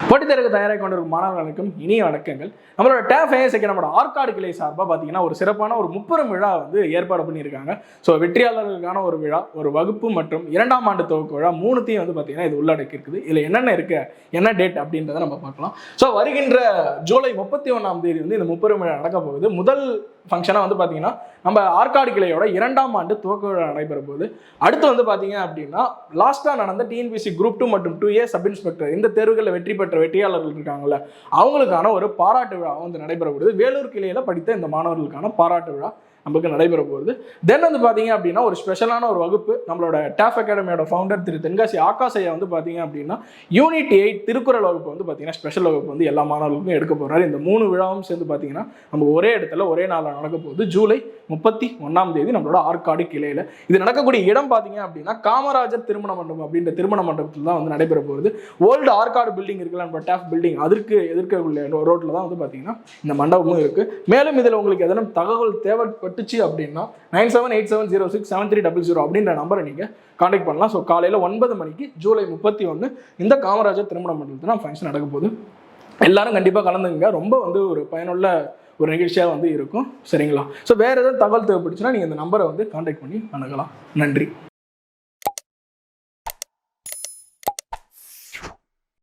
போட்டித்தேர்வுக்கு தயாராக கொண்டிருக்கும் மாணவர்களுக்கும் இனிய வணக்கங்கள். நம்மளோட டேப் ஐஎஸ் நம்மளோட ஆற்காடு கிளை சார்பாக பார்த்தீங்கன்னா ஒரு சிறப்பான ஒரு முப்பெரும் விழா வந்து ஏற்பாடு பண்ணியிருக்காங்க. ஸோ வெற்றியாளர்களுக்கான ஒரு விழா, ஒரு வகுப்பு மற்றும் 2ஆம் ஆண்டு துவக்க விழா மூணுத்தையும் வந்து பார்த்தீங்கன்னா இது உள்ளடக்கி இருக்குது. இதில் என்னென்ன இருக்கு, என்ன டேட் அப்படின்றத நம்ம பார்க்கலாம். ஸோ வருகின்ற ஜூலை 31ஆம் தேதி வந்து இந்த முப்பெரும் விழா நடக்க போகுது. முதல் ஃபங்க்ஷனாக வந்து பார்த்தீங்கன்னா நம்ம ஆற்காடு கிளையோட 2ஆம் ஆண்டு துவக்க விழா நடைபெற போகுது. அடுத்து வந்து பார்த்தீங்க அப்படின்னா லாஸ்ட்டாக நடந்த டிஎன்பிசி குரூப் 2 மற்றும் 2A சப் இன்ஸ்பெக்டர் இந்த தேர்வுகளில் வெற்றி பெற்ற வெற்றியாளர்கள் இருக்காங்கல்ல, அவங்களுக்கான ஒரு பாராட்டு விழா வந்து நடைபெறப்படுது. வேலூர் கிளையில படித்த இந்த மாணவர்களுக்கான பாராட்டு விழா நமக்கு நடைபெற போகுது. தென் வந்து பார்த்தீங்க அப்படின்னா ஒரு ஸ்பெஷலான ஒரு வகுப்பு நம்மளோட டேப் அகாடமியோட ஃபவுண்டர் திரு தென்காசி ஆகாஷையா வந்து பார்த்தீங்க அப்படின்னா யூனிட் 8 திருக்குறள் வகுப்பு வந்து பார்த்தீங்கன்னா ஸ்பெஷல் வகுப்பு வந்து எல்லா மாணவர்களுக்கும் எடுக்க போகிறாரு. இந்த 3 விழாவும் சேர்ந்து பார்த்தீங்கன்னா நம்ம ஒரே இடத்துல ஒரே நாளில் நடக்க போகுது. ஜூலை 31ஆம் தேதி நம்மளோட ஆற்காடு கிளையில இது நடக்கக்கூடிய இடம் பார்த்தீங்க அப்படின்னா காமராஜர் திருமண மண்டபம் அப்படின்ற திருமண மண்டபத்தில் தான் வந்து நடைபெற போகுது. ஓல்டு ஆற்காடு பில்டிங் இருக்குல்ல, நம்ம டேப் பில்டிங், அதற்கு எதிர்க்கக்கூடிய ரோட்டில் தான் வந்து பார்த்தீங்கன்னா இந்த மண்டபமும் இருக்கு. மேலும் இதில் உங்களுக்கு எதனும் தகவல் தேவைப்பட்டுச்சு அப்படின்னா 9787067300 அப்படின்ற நம்பரை நீங்கள் கான்டாக்ட் பண்ணலாம். ஸோ காலையில் 9 மணிக்கு ஜூலை 31 இந்த காமராஜர் திருமண மண்டபத்தில் ஃபங்க்ஷன் நடக்க போகுது. எல்லாரும் கண்டிப்பாக கலந்துங்க. ரொம்ப வந்து ஒரு பயனுள்ள ஒரு நிகழ்ச்சியாக வந்து இருக்கும். சரிங்களா? ஸோ வேறு எதாவது தகவல் தேவைப்பட்டுச்சுன்னா நீங்கள் இந்த நம்பரை வந்து கான்டாக்ட் பண்ணி அணுகலாம். நன்றி.